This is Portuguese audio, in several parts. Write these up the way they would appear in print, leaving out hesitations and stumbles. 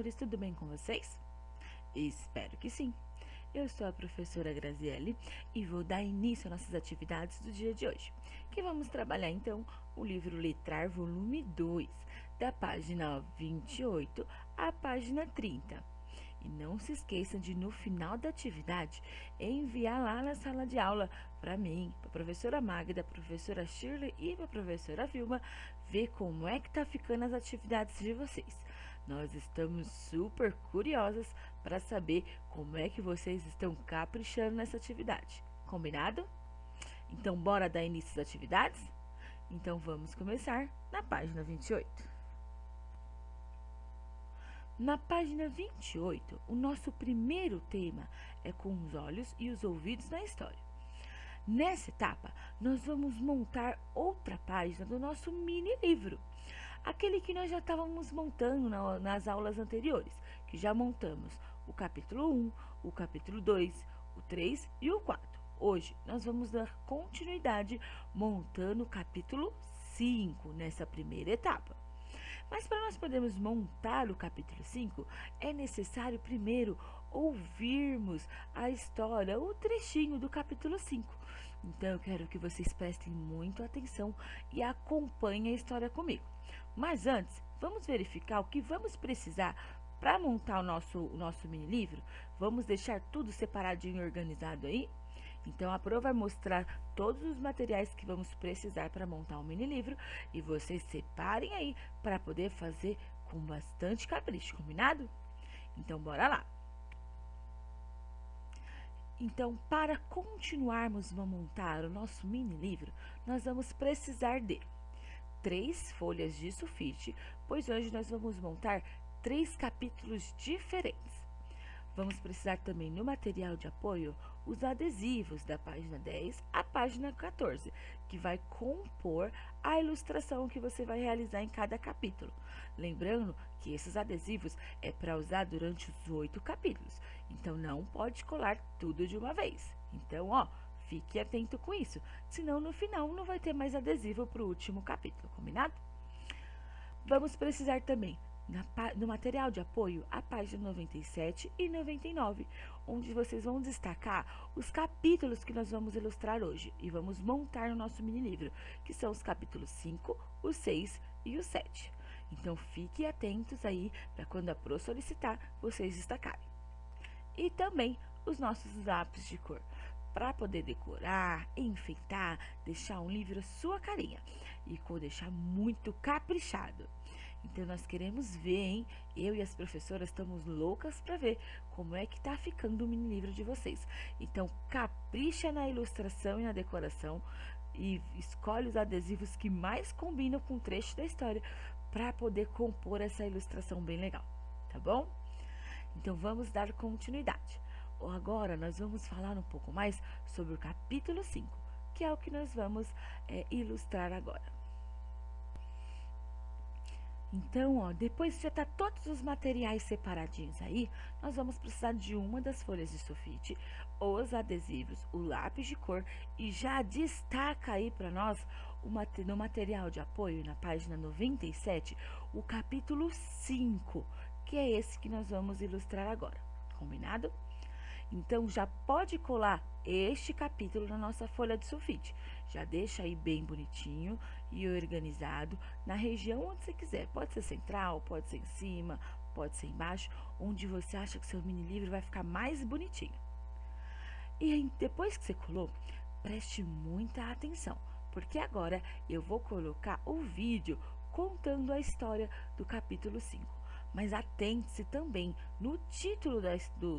professores, tudo bem com vocês? Espero que sim. Eu sou a professora Graziele e vou dar início às nossas atividades do dia de hoje, que vamos trabalhar então o livro Letrar volume 2, da página 28 à página 30. E não se esqueçam de, no final da atividade, enviar lá na sala de aula para mim, para a professora Magda, para a professora Shirley e para a professora Vilma, ver como é que tá ficando as atividades de vocês. Nós estamos super curiosas para saber como é que vocês estão caprichando nessa atividade. Combinado? Então, bora dar início às atividades? Então, vamos começar na página 28. Na página 28, o nosso primeiro tema é com os olhos e os ouvidos na história. Nessa etapa, nós vamos montar outra página do nosso mini livro, aquele que nós já estávamos montando nas aulas anteriores, que já montamos o capítulo 1, o capítulo 2, o 3 e o 4. Hoje, nós vamos dar continuidade montando o capítulo 5 nessa primeira etapa. Mas para nós podermos montar o capítulo 5, é necessário primeiro ouvirmos a história, o trechinho do capítulo 5. Então, eu quero que vocês prestem muita atenção e acompanhem a história comigo. Mas antes, vamos verificar o que vamos precisar para montar o nosso mini livro. Vamos deixar tudo separadinho e organizado aí? Então, a Pro vai mostrar todos os materiais que vamos precisar para montar um mini livro e vocês separem aí para poder fazer com bastante capricho, combinado? Então, bora lá! Então, para continuarmos a montar o nosso mini livro, nós vamos precisar de 3 folhas de sulfite, pois hoje nós vamos montar 3 capítulos diferentes. Vamos precisar também, no material de apoio, os adesivos da página 10 à página 14, que vai compor a ilustração que você vai realizar em cada capítulo. Lembrando que esses adesivos é para usar durante os 8 capítulos, então não pode colar tudo de uma vez. Então, fique atento com isso, senão no final não vai ter mais adesivo para o último capítulo, combinado? Vamos precisar também no material de apoio, a página 97 e 99, onde vocês vão destacar os capítulos que nós vamos ilustrar hoje e vamos montar no nosso mini livro, que são os capítulos 5, o 6 e o 7. Então, fiquem atentos aí para quando a Pro solicitar, vocês destacarem. E também os nossos lápis de cor, para poder decorar, enfeitar, deixar um livro a sua carinha e deixar muito caprichado. Então, nós queremos ver, hein? Eu e as professoras estamos loucas para ver como é que tá ficando o mini livro de vocês. Então, capricha na ilustração e na decoração e escolhe os adesivos que mais combinam com o trecho da história para poder compor essa ilustração bem legal, tá bom? Então, vamos dar continuidade. Agora, nós vamos falar um pouco mais sobre o capítulo 5, que é o que nós vamos ilustrar agora. Então, depois que já tá todos os materiais separadinhos aí, nós vamos precisar de uma das folhas de sulfite, os adesivos, o lápis de cor e já destaca aí para nós no material de apoio, na página 97, o capítulo 5, que é esse que nós vamos ilustrar agora, combinado? Então, já pode colar este capítulo na nossa folha de sulfite. Já deixa aí bem bonitinho e organizado na região onde você quiser. Pode ser central, pode ser em cima, pode ser embaixo, onde você acha que seu mini livro vai ficar mais bonitinho. E aí, depois que você colou, preste muita atenção, porque agora eu vou colocar o vídeo contando a história do capítulo 5. Mas atente-se também no título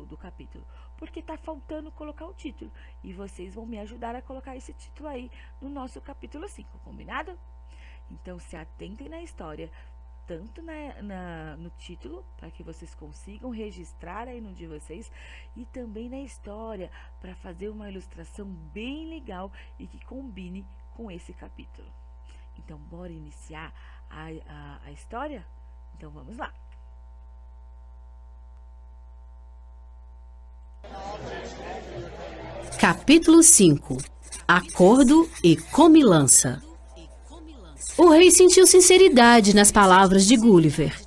do capítulo, porque tá faltando colocar o título. E vocês vão me ajudar a colocar esse título aí no nosso capítulo 5, combinado? Então, se atentem na história, tanto no título, para que vocês consigam registrar aí no de vocês, e também na história, para fazer uma ilustração bem legal e que combine com esse capítulo. Então, bora iniciar a história? Então, vamos lá! Capítulo 5 Acordo e comilança. O rei sentiu sinceridade nas palavras de Gulliver.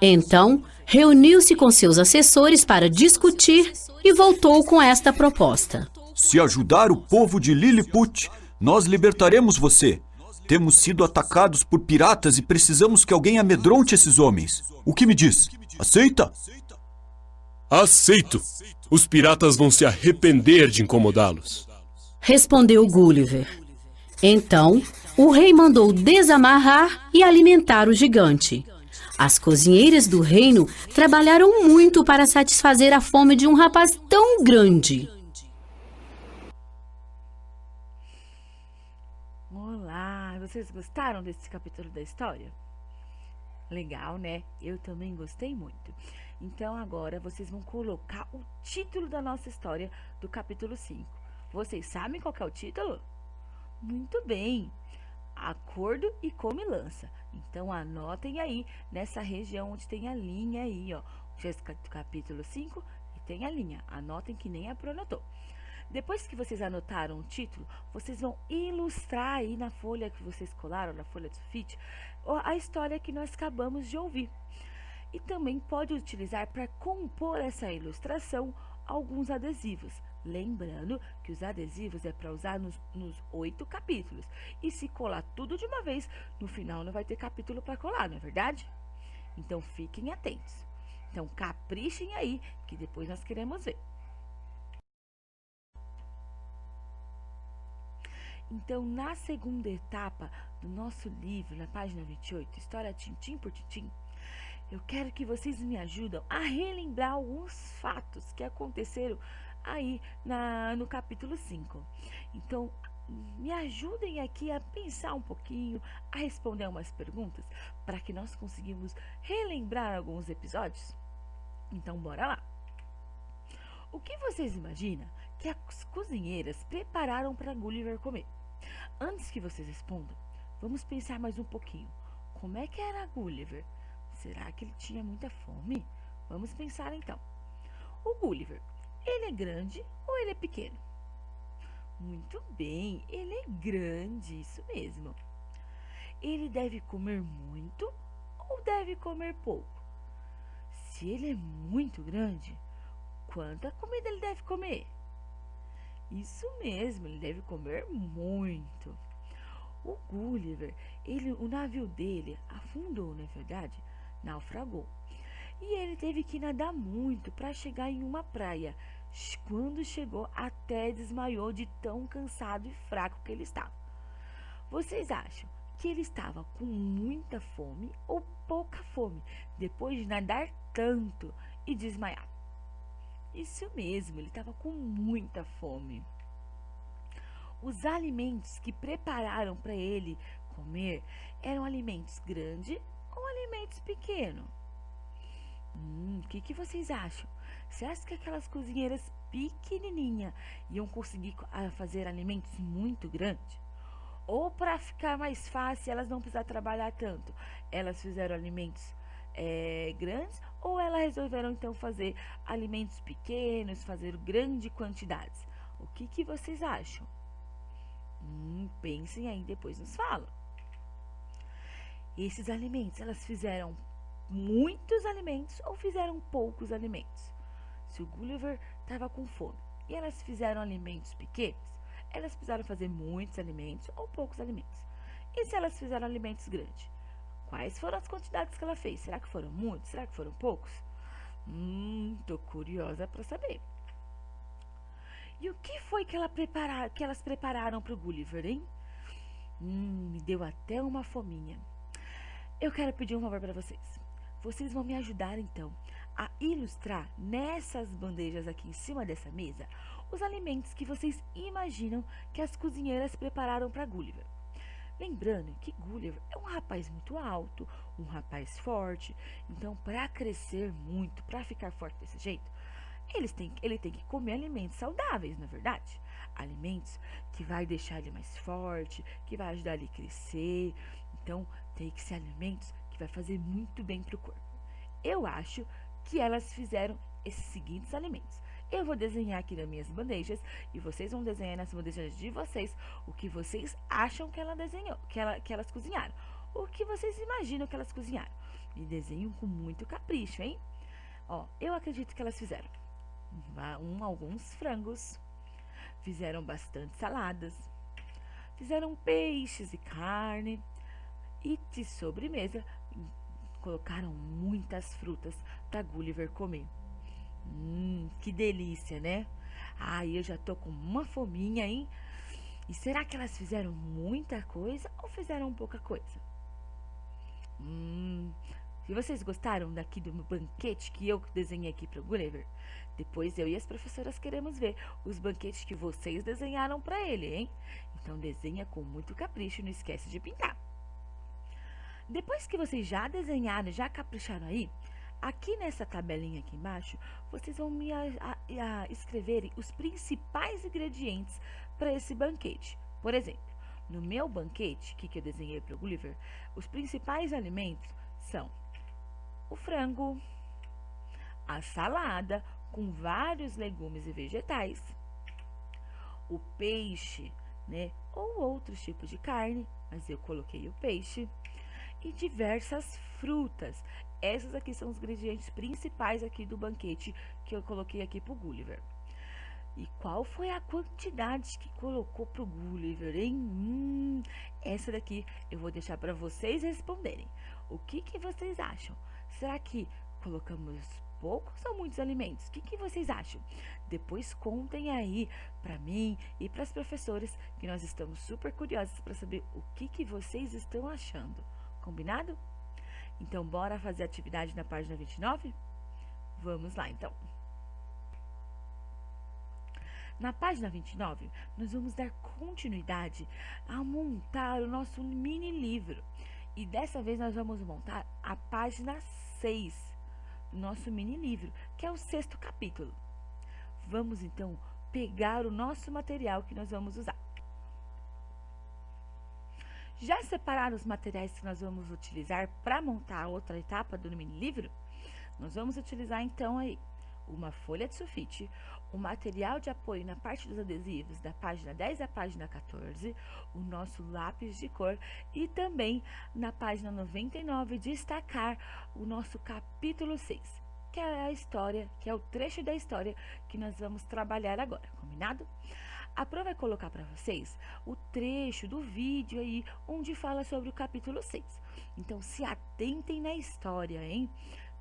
Então, reuniu-se com seus assessores para discutir e voltou com esta proposta. Se ajudar o povo de Lilliput, nós libertaremos você. Temos sido atacados por piratas e precisamos que alguém amedronte esses homens. O que me diz? Aceita? Aceito. Os piratas vão se arrepender de incomodá-los. Respondeu Gulliver. Então, o rei mandou desamarrar e alimentar o gigante. As cozinheiras do reino trabalharam muito para satisfazer a fome de um rapaz tão grande. Olá, vocês gostaram desse capítulo da história? Legal, né? Eu também gostei muito. Então agora vocês vão colocar o título da nossa história do capítulo 5. Vocês sabem qual que é o título? Muito bem! Acordo e comilança. Então anotem aí nessa região onde tem a linha aí, ó. Capítulo 5 e tem a linha. Anotem que nem a Pro anotou. Depois que vocês anotaram o título, vocês vão ilustrar aí na folha que vocês colaram, na folha de sulfite, a história que nós acabamos de ouvir. E também pode utilizar para compor essa ilustração alguns adesivos. Lembrando que os adesivos é para usar nos 8 capítulos. E se colar tudo de uma vez, no final não vai ter capítulo para colar, não é verdade? Então fiquem atentos. Então caprichem aí, que depois nós queremos ver. Então, na segunda etapa do nosso livro, na página 28, História Tintim por Tintim, eu quero que vocês me ajudem a relembrar alguns fatos que aconteceram aí no capítulo 5. Então, me ajudem aqui a pensar um pouquinho, a responder umas perguntas, para que nós conseguimos relembrar alguns episódios. Então, bora lá! O que vocês imaginam que as cozinheiras prepararam para Gulliver comer? Antes que vocês respondam, vamos pensar mais um pouquinho. Como é que era Gulliver? Será que ele tinha muita fome? Vamos pensar então. O Gulliver, ele é grande ou ele é pequeno? Muito bem, ele é grande, isso mesmo. Ele deve comer muito ou deve comer pouco? Se ele é muito grande, quanta comida ele deve comer? Isso mesmo, ele deve comer muito. O Gulliver, o navio dele afundou, na verdade, naufragou. E ele teve que nadar muito para chegar em uma praia. Quando chegou, até desmaiou de tão cansado e fraco que ele estava. Vocês acham que ele estava com muita fome ou pouca fome, depois de nadar tanto e desmaiar? Isso mesmo, ele estava com muita fome. Os alimentos que prepararam para ele comer eram alimentos grandes ou alimentos pequenos? O que vocês acham? Você acha que aquelas cozinheiras pequenininhas iam conseguir fazer alimentos muito grandes? Ou para ficar mais fácil, elas não precisar trabalhar tanto, elas fizeram alimentos grandes, ou elas resolveram então fazer alimentos pequenos, fazer grandes quantidades? O que vocês acham? Pensem aí, depois nos falam. Esses alimentos, elas fizeram muitos alimentos ou fizeram poucos alimentos? Se o Gulliver estava com fome e elas fizeram alimentos pequenos, elas precisaram fazer muitos alimentos ou poucos alimentos? E se elas fizeram alimentos grandes? Quais foram as quantidades que ela fez? Será que foram muitos? Será que foram poucos? Tô curiosa para saber. E o que foi que elas prepararam para o Gulliver, hein? Me deu até uma fominha. Eu quero pedir um favor para vocês. Vocês vão me ajudar, então, a ilustrar nessas bandejas aqui em cima dessa mesa os alimentos que vocês imaginam que as cozinheiras prepararam para Gulliver. Lembrando que Gulliver é um rapaz muito alto, um rapaz forte, então para crescer muito, para ficar forte desse jeito, ele tem que comer alimentos saudáveis, não é verdade? Alimentos que vai deixar ele mais forte, que vai ajudar ele a crescer. Então tem que ser alimentos que vai fazer muito bem para o corpo. Eu acho que elas fizeram esses seguintes alimentos. Eu vou desenhar aqui nas minhas bandejas e vocês vão desenhar nas bandejas de vocês o que vocês acham que ela desenhou, que elas cozinharam. O que vocês imaginam que elas cozinharam. E desenham com muito capricho, hein? Ó, eu acredito que elas fizeram alguns frangos, fizeram bastante saladas, fizeram peixes e carne, e de sobremesa colocaram muitas frutas para Gulliver comer. Que delícia, né? Ai, eu já tô com uma fominha, hein? E será que elas fizeram muita coisa ou fizeram pouca coisa? E vocês gostaram daqui do banquete que eu desenhei aqui para o Gulliver? Depois eu e as professoras queremos ver os banquetes que vocês desenharam para ele, hein? Então desenha com muito capricho e não esquece de pintar. Depois que vocês já desenharam, já capricharam aí, aqui nessa tabelinha aqui embaixo, vocês vão me escreverem os principais ingredientes para esse banquete. Por exemplo, no meu banquete, que eu desenhei para o Gulliver, os principais alimentos são o frango, a salada com vários legumes e vegetais, o peixe, né, ou outros tipos de carne, mas eu coloquei o peixe, e diversas frutas. Esses aqui são os ingredientes principais aqui do banquete que eu coloquei aqui pro Gulliver. E qual foi a quantidade que colocou pro Gulliver, hein? Essa daqui eu vou deixar para vocês responderem. O que vocês acham? Será que colocamos poucos ou muitos alimentos? O que vocês acham? Depois contem aí para mim e para as professoras, que nós estamos super curiosos para saber o que vocês estão achando. Combinado? Então, bora fazer a atividade na página 29? Vamos lá, então. Na página 29, nós vamos dar continuidade a montar o nosso mini livro. E dessa vez nós vamos montar a página 6 do nosso mini livro, que é o 6º capítulo. Vamos, então, pegar o nosso material que nós vamos usar. Já separaram os materiais que nós vamos utilizar para montar a outra etapa do mini livro? Nós vamos utilizar então aí uma folha de sulfite, o material de apoio na parte dos adesivos da página 10 à página 14, o nosso lápis de cor e também na página 99 destacar o nosso capítulo 6, que é a história, que é o trecho da história que nós vamos trabalhar agora, combinado? A Pro vai colocar para vocês o trecho do vídeo aí, onde fala sobre o capítulo 6. Então, se atentem na história, hein?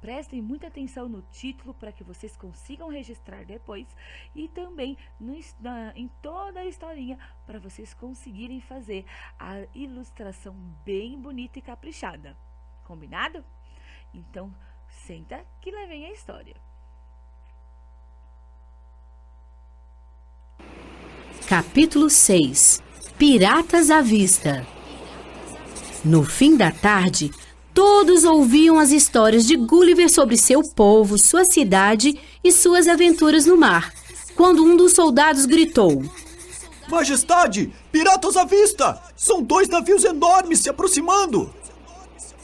Prestem muita atenção no título para que vocês consigam registrar depois e também em toda a historinha para vocês conseguirem fazer a ilustração bem bonita e caprichada. Combinado? Então, senta que lá vem a história. Capítulo 6 – Piratas à vista. No fim da tarde, todos ouviam as histórias de Gulliver sobre seu povo, sua cidade e suas aventuras no mar, quando um dos soldados gritou: Majestade, piratas à vista! São 2 navios enormes se aproximando!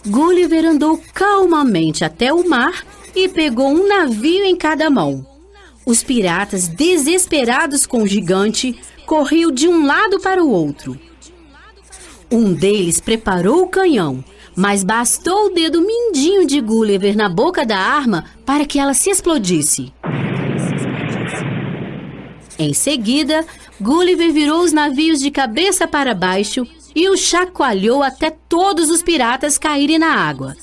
Gulliver andou calmamente até o mar e pegou um navio em cada mão. Os piratas, desesperados com o gigante, corriam de um lado para o outro. Um deles preparou o canhão, mas bastou o dedo mindinho de Gulliver na boca da arma para que ela se explodisse. Em seguida, Gulliver virou os navios de cabeça para baixo e os chacoalhou até todos os piratas caírem na água.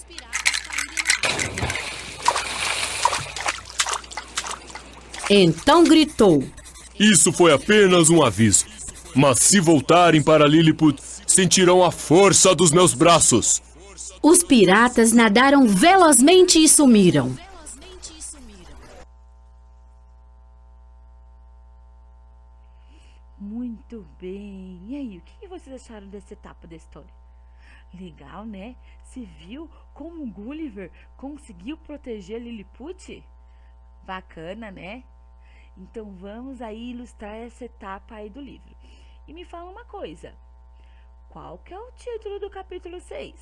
Então gritou: Isso foi apenas um aviso. Mas se voltarem para Lilliput, sentirão a força dos meus braços. Os piratas nadaram velozmente e sumiram. Muito bem. E aí, o que vocês acharam dessa etapa da história? Legal, né? Você viu como Gulliver conseguiu proteger Lilliput? Bacana, né? Então vamos aí ilustrar essa etapa aí do livro. E me fala uma coisa. Qual que é o título do capítulo 6?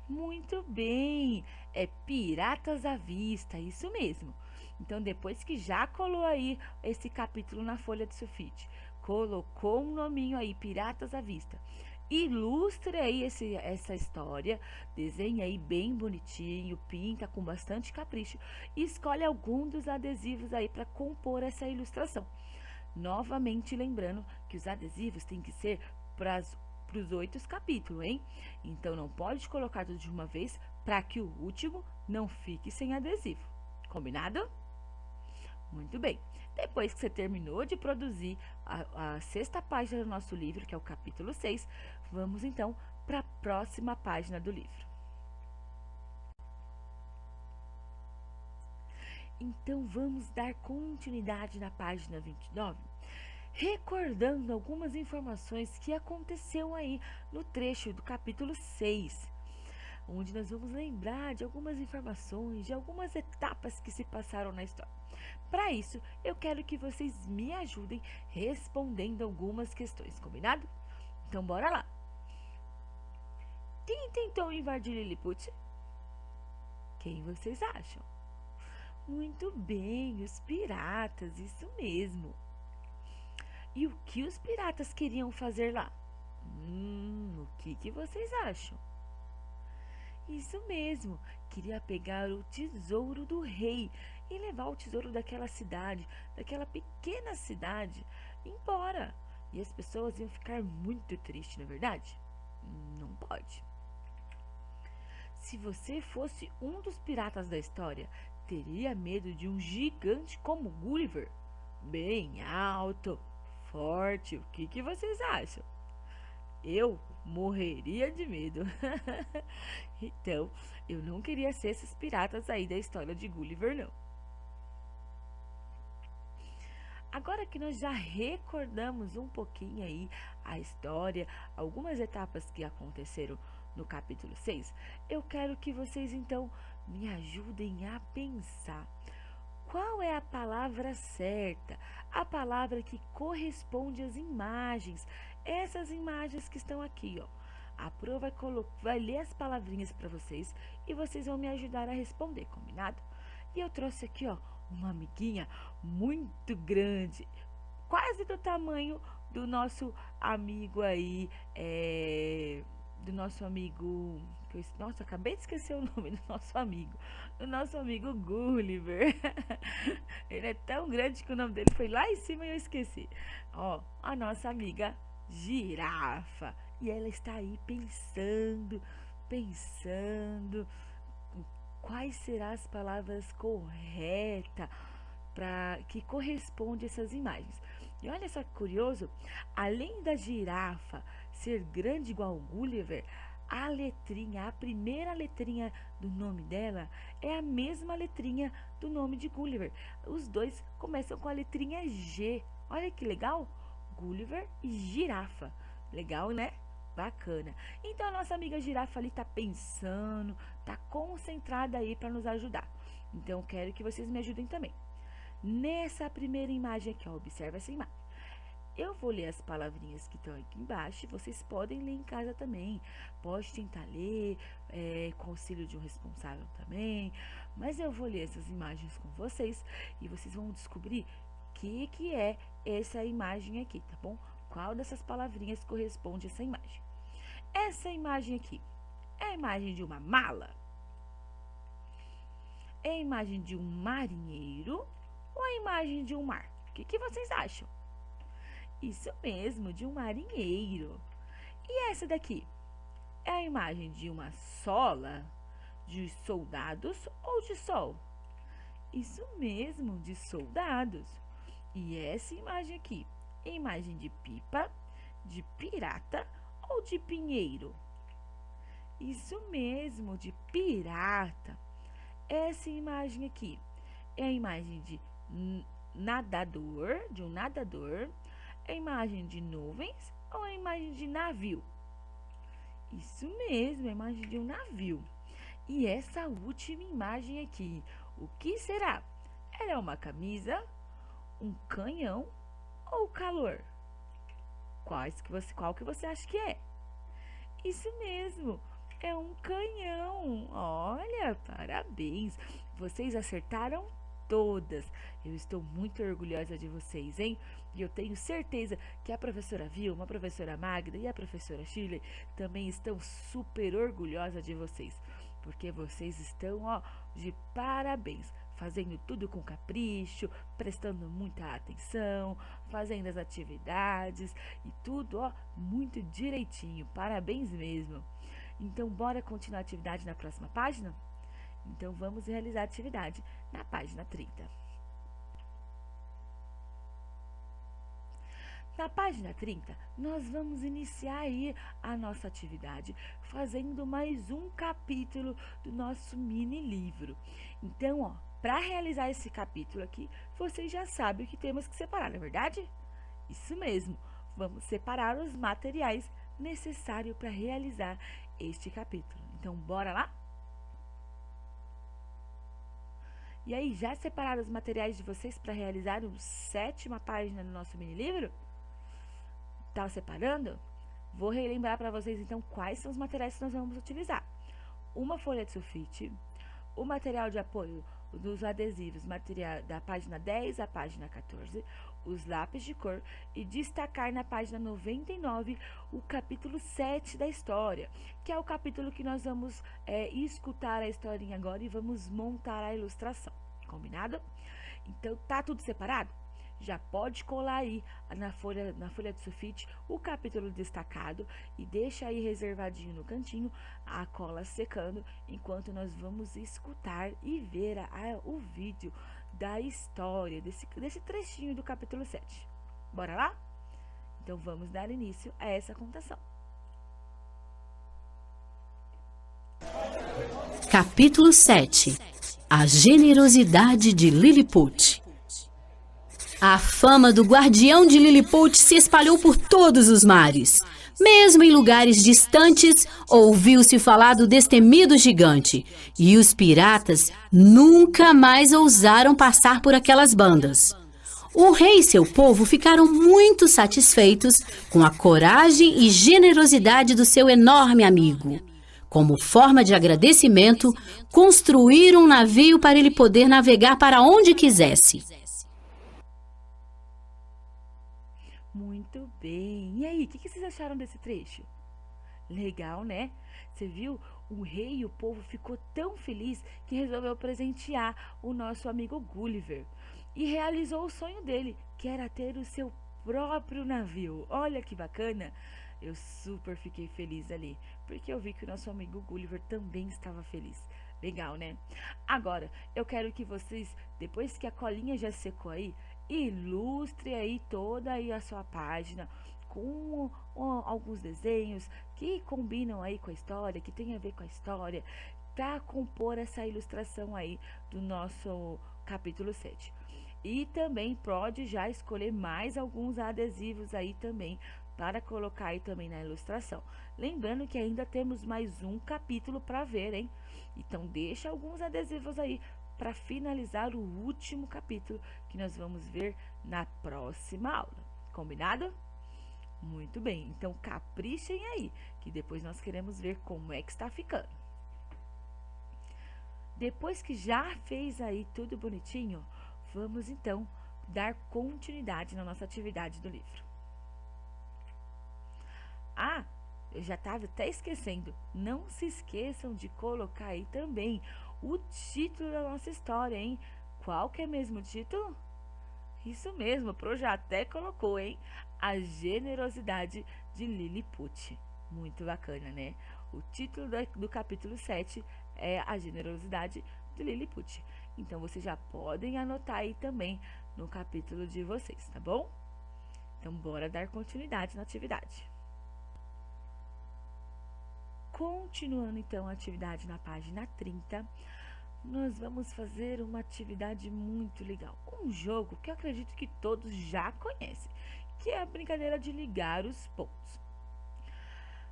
Muito bem, é Piratas à Vista, isso mesmo. Então, depois que já colou aí esse capítulo na folha de sulfite, colocou um nominho aí, Piratas à Vista, Ilustre aí essa história, desenha aí bem bonitinho, pinta com bastante capricho e escolhe algum dos adesivos aí para compor essa ilustração. Novamente lembrando que os adesivos têm que ser para os 8 capítulos, hein? Então não pode colocar tudo de uma vez para que o último não fique sem adesivo. Combinado? Muito bem. Depois que você terminou de produzir a 6ª página do nosso livro, que é o capítulo 6, vamos então para a próxima página do livro. Então vamos dar continuidade na página 29, recordando algumas informações que aconteceu aí no trecho do capítulo 6, onde nós vamos lembrar de algumas informações, de algumas etapas que se passaram na história. Para isso, eu quero que vocês me ajudem respondendo algumas questões, combinado? Então bora lá! Quem tentou invadir Lilliput? Quem vocês acham? Muito bem, os piratas, isso mesmo. E o que os piratas queriam fazer lá? O que vocês acham? Isso mesmo, queria pegar o tesouro do rei e levar o tesouro daquela cidade, daquela pequena cidade, embora. E as pessoas iam ficar muito tristes, não é verdade? Não pode. Se você fosse um dos piratas da história, teria medo de um gigante como Gulliver? Bem alto, forte, o que vocês acham? Eu morreria de medo. Então, eu não queria ser esses piratas aí da história de Gulliver, não. Agora que nós já recordamos um pouquinho aí a história, algumas etapas que aconteceram no capítulo 6, eu quero que vocês então me ajudem a pensar. Qual é a palavra certa? A palavra que corresponde às imagens. Essas imagens que estão aqui, ó. A Pro vai ler as palavrinhas para vocês e vocês vão me ajudar a responder, combinado? E eu trouxe aqui, ó, uma amiguinha muito grande, quase do tamanho do nosso amigo aí, do nosso amigo, nossa, acabei de esquecer o nome do nosso amigo Gulliver. Ele é tão grande que o nome dele foi lá em cima e eu esqueci. Ó, a nossa amiga Girafa. E ela está aí pensando quais serão as palavras corretas para que corresponde a essas imagens. E olha só que curioso, além da girafa ser grande igual o Gulliver, a primeira letrinha do nome dela é a mesma letrinha do nome de Gulliver. Os dois começam com a letrinha G. Olha que legal, Gulliver e girafa. Legal, né? Bacana. Então a nossa amiga girafa ali tá pensando, tá concentrada aí para nos ajudar. Então eu quero que vocês me ajudem também. Nessa primeira imagem aqui, ó, observa essa imagem. Eu vou ler as palavrinhas que estão aqui embaixo, vocês podem ler em casa também. Pode tentar ler, com auxílio de um responsável também. Mas eu vou ler essas imagens com vocês e vocês vão descobrir o que é essa imagem aqui, tá bom? Qual dessas palavrinhas corresponde a essa imagem? Essa imagem aqui é a imagem de uma mala? É a imagem de um marinheiro ou a imagem de um mar? O que vocês acham? Isso mesmo, de um marinheiro. E essa daqui? É a imagem de uma sola, de soldados ou de sol? Isso mesmo, de soldados. E essa imagem aqui? É a imagem de pipa, de pirata ou de pinheiro? Isso mesmo, de pirata. Essa imagem aqui é a imagem de nadador, de um nadador. É a imagem de nuvens ou a imagem de navio? Isso mesmo, é a imagem de um navio. E essa última imagem aqui, o que será? Ela é uma camisa, um canhão ou calor? Qual que você acha que é? Isso mesmo, é um canhão. Olha, parabéns. Vocês acertaram todas. Eu estou muito orgulhosa de vocês, hein? E eu tenho certeza que a professora Vilma, a professora Magda e a professora Shirley também estão super orgulhosas de vocês, porque vocês estão, ó, de parabéns, fazendo tudo com capricho, prestando muita atenção, fazendo as atividades e tudo, ó, muito direitinho. Parabéns mesmo. Então, bora continuar a atividade na próxima página? Então, vamos realizar a atividade na página 30. Na página 30, nós vamos iniciar aí a nossa atividade fazendo mais um capítulo do nosso mini livro. Então, ó, para realizar esse capítulo aqui, vocês já sabem o que temos que separar, não é verdade? Isso mesmo, vamos separar os materiais necessários para realizar este capítulo. Então, bora lá? E aí, já separaram os materiais de vocês para realizar a 7ª página do nosso mini livro? Tá separando? Vou relembrar para vocês então quais são os materiais que nós vamos utilizar. Uma folha de sulfite, o material de apoio dos adesivos, material da página 10 à página 14, os lápis de cor e destacar na página 99 o capítulo 7 da história, que é o capítulo que nós vamos escutar a historinha agora e vamos montar a ilustração. Combinado? Então, tá tudo separado? Já pode colar aí na folha de sulfite o capítulo destacado e deixa aí reservadinho no cantinho a cola secando, enquanto nós vamos escutar e ver o vídeo da história, desse trechinho do capítulo 7. Bora lá? Então vamos dar início a essa contação. Capítulo 7. A generosidade de Lilliput. A fama do guardião de Lilliput se espalhou por todos os mares. Mesmo em lugares distantes, ouviu-se falar do destemido gigante, e os piratas nunca mais ousaram passar por aquelas bandas. O rei e seu povo ficaram muito satisfeitos com a coragem e generosidade do seu enorme amigo. Como forma de agradecimento, construíram um navio para ele poder navegar para onde quisesse. Muito bem. E aí, o que vocês acharam desse trecho? Legal, né? Você viu? O rei e o povo ficou tão feliz que resolveu presentear o nosso amigo Gulliver e realizou o sonho dele, que era ter o seu próprio navio. Olha que bacana! Eu super fiquei feliz ali, porque eu vi que o nosso amigo Gulliver também estava feliz. Legal, né? Agora, eu quero que vocês, depois que a colinha já secou aí, ilustre aí toda aí a sua página com alguns desenhos que combinam aí com a história, que tem a ver com a história, para compor essa ilustração aí do nosso capítulo 7. E também pode já escolher mais alguns adesivos aí também para colocar aí também na ilustração. Lembrando que ainda temos mais um capítulo para ver, hein? Então deixa alguns adesivos aí para finalizar o último capítulo que nós vamos ver na próxima aula. Combinado? Muito bem, então caprichem aí, que depois nós queremos ver como é que está ficando. Depois que já fez aí tudo bonitinho, vamos então dar continuidade na nossa atividade do livro. Ah, eu já estava até esquecendo, não se esqueçam de colocar aí também o título da nossa história, hein? Qual que é mesmo o título? Isso mesmo, o Pro já até colocou, hein? A generosidade de Lilliput. Muito bacana, né? O título do capítulo 7 é a generosidade de Lilliput. Então, vocês já podem anotar aí também no capítulo de vocês, tá bom? Então, bora dar continuidade na atividade. Continuando então a atividade na página 30, nós vamos fazer uma atividade muito legal. Um jogo que eu acredito que todos já conhecem, que é a brincadeira de ligar os pontos.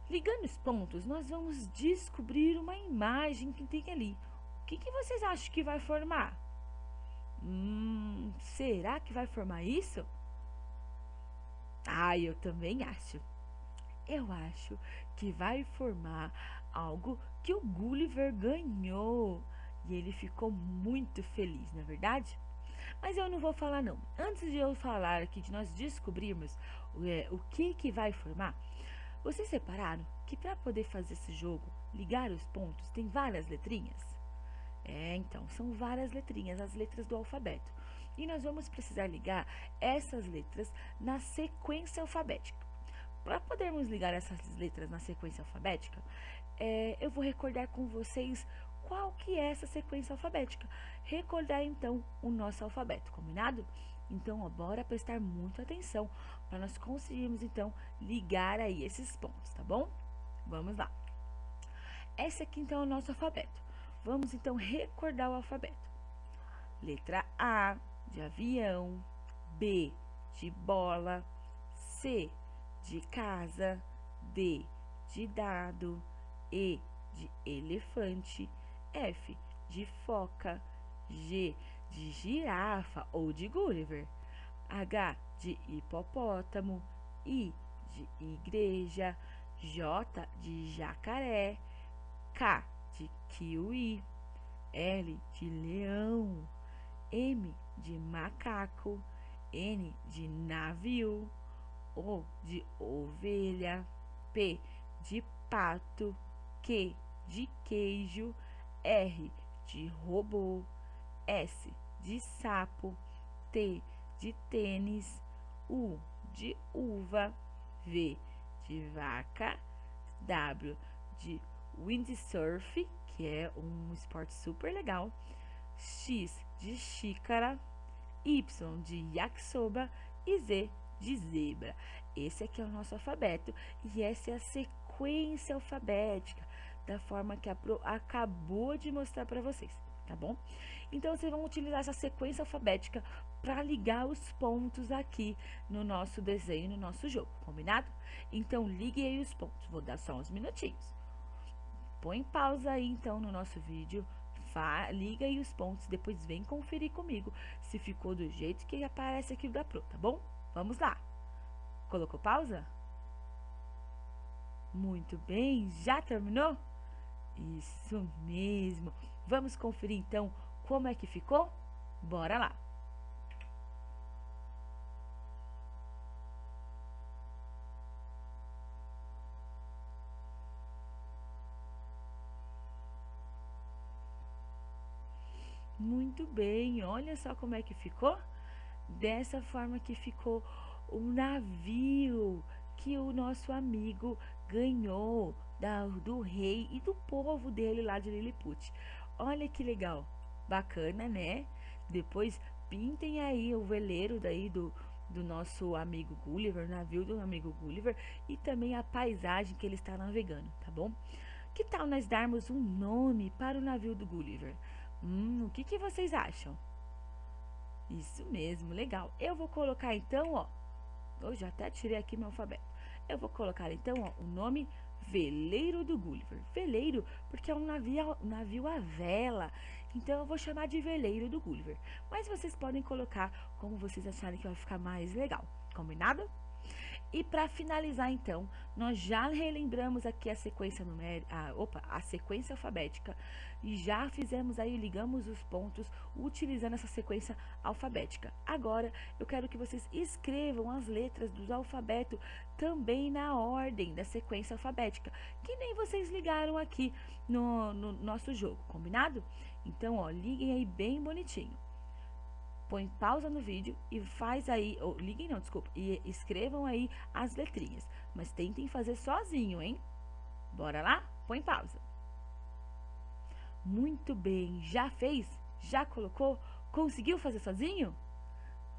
Ligando os pontos, nós vamos descobrir uma imagem que tem ali. O que vocês acham que vai formar? Será que vai formar isso? Ah, eu também acho. Eu acho que vai formar algo que o Gulliver ganhou. e ele ficou muito feliz, não é verdade? Mas eu não vou falar não. Antes de eu falar aqui, de nós descobrirmos o que vai formar, vocês repararam que para poder fazer esse jogo, ligar os pontos, tem várias letrinhas? Então, são várias letrinhas, as letras do alfabeto. E nós vamos precisar ligar essas letras na sequência alfabética. Para podermos ligar essas letras na sequência alfabética, eu vou recordar com vocês qual que é essa sequência alfabética. Recordar, então, o nosso alfabeto, combinado? Então, ó, bora prestar muita atenção para nós conseguirmos, então, ligar aí esses pontos, tá bom? Vamos lá. Esse aqui, então, é o nosso alfabeto. Vamos, então, recordar o alfabeto. Letra A, de avião. B, de bola. C, de casa. D, de dado. E, de elefante. F, de foca. G, de girafa ou de Gulliver. H, de hipopótamo. I, de igreja. J, de jacaré. K, de kiwi. L, de leão. M, de macaco. N, de navio. O, de ovelha. P, de pato. Q, de queijo. R, de robô. S, de sapo. T, de tênis. U, de uva. V, de vaca. W, de windsurf, que é um esporte super legal. X, de xícara. Y, de yakisoba. E Z, de zebra. Esse aqui é o nosso alfabeto e essa é a sequência alfabética da forma que a Pro acabou de mostrar para vocês, tá bom? Então, vocês vão utilizar essa sequência alfabética para ligar os pontos aqui no nosso desenho, no nosso jogo, combinado? Então, ligue aí os pontos. Vou dar só uns minutinhos. Põe pausa aí, então, no nosso vídeo. Liga aí os pontos, depois vem conferir comigo se ficou do jeito que aparece aqui da Pro, tá bom? Vamos lá. Colocou pausa? Muito bem, já terminou? Isso mesmo. Vamos conferir, então, como é que ficou? Bora lá. Muito bem, olha só como é que ficou. Dessa forma que ficou o navio que o nosso amigo ganhou do rei e do povo dele lá de Lilliput. Olha que legal, bacana, né? Depois pintem aí o veleiro daí do nosso amigo Gulliver, o navio do amigo Gulliver e também a paisagem que ele está navegando, tá bom? Que tal nós darmos um nome para o navio do Gulliver? O que vocês acham? Isso mesmo, legal. Eu vou colocar então, ó, eu já até tirei aqui meu alfabeto. Eu vou colocar então, ó, o nome Veleiro do Gulliver. Veleiro, porque é um navio à vela. Então eu vou chamar de Veleiro do Gulliver. Mas vocês podem colocar como vocês acharem que vai ficar mais legal. Combinado? E para finalizar, então, nós já relembramos aqui a sequência a sequência alfabética e já fizemos aí, ligamos os pontos utilizando essa sequência alfabética. Agora, eu quero que vocês escrevam as letras do alfabeto também na ordem da sequência alfabética, que nem vocês ligaram aqui no nosso jogo, combinado? Então, ó, liguem aí bem bonitinho. Põe pausa no vídeo e faz aí, liguem não, desculpa, e escrevam aí as letrinhas, mas tentem fazer sozinho, hein? Bora lá? Põe pausa. Muito bem, já fez? Já colocou? Conseguiu fazer sozinho?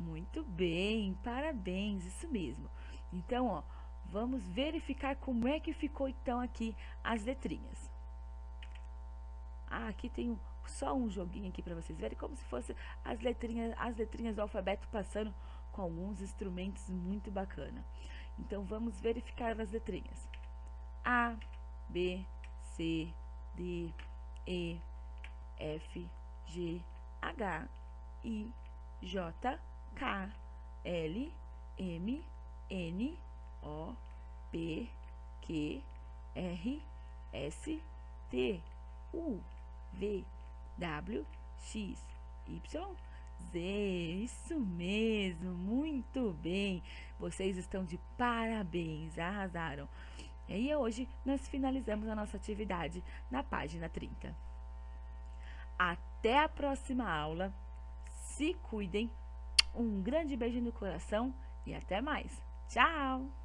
Muito bem, parabéns, isso mesmo. Então, ó, vamos verificar como é que ficou então aqui as letrinhas. Aqui tem só um joguinho aqui para vocês verem, como se fosse as letrinhas do alfabeto passando com alguns instrumentos muito bacana. Então, vamos verificar as letrinhas. A, B, C, D, E, F, G, H, I, J, K, L, M, N, O, P, Q, R, S, T, U, V, W, X, Y, Z. Isso mesmo, muito bem. Vocês estão de parabéns, arrasaram. E hoje nós finalizamos a nossa atividade na página 30. Até a próxima aula. Se cuidem. Um grande beijo no coração e até mais. Tchau!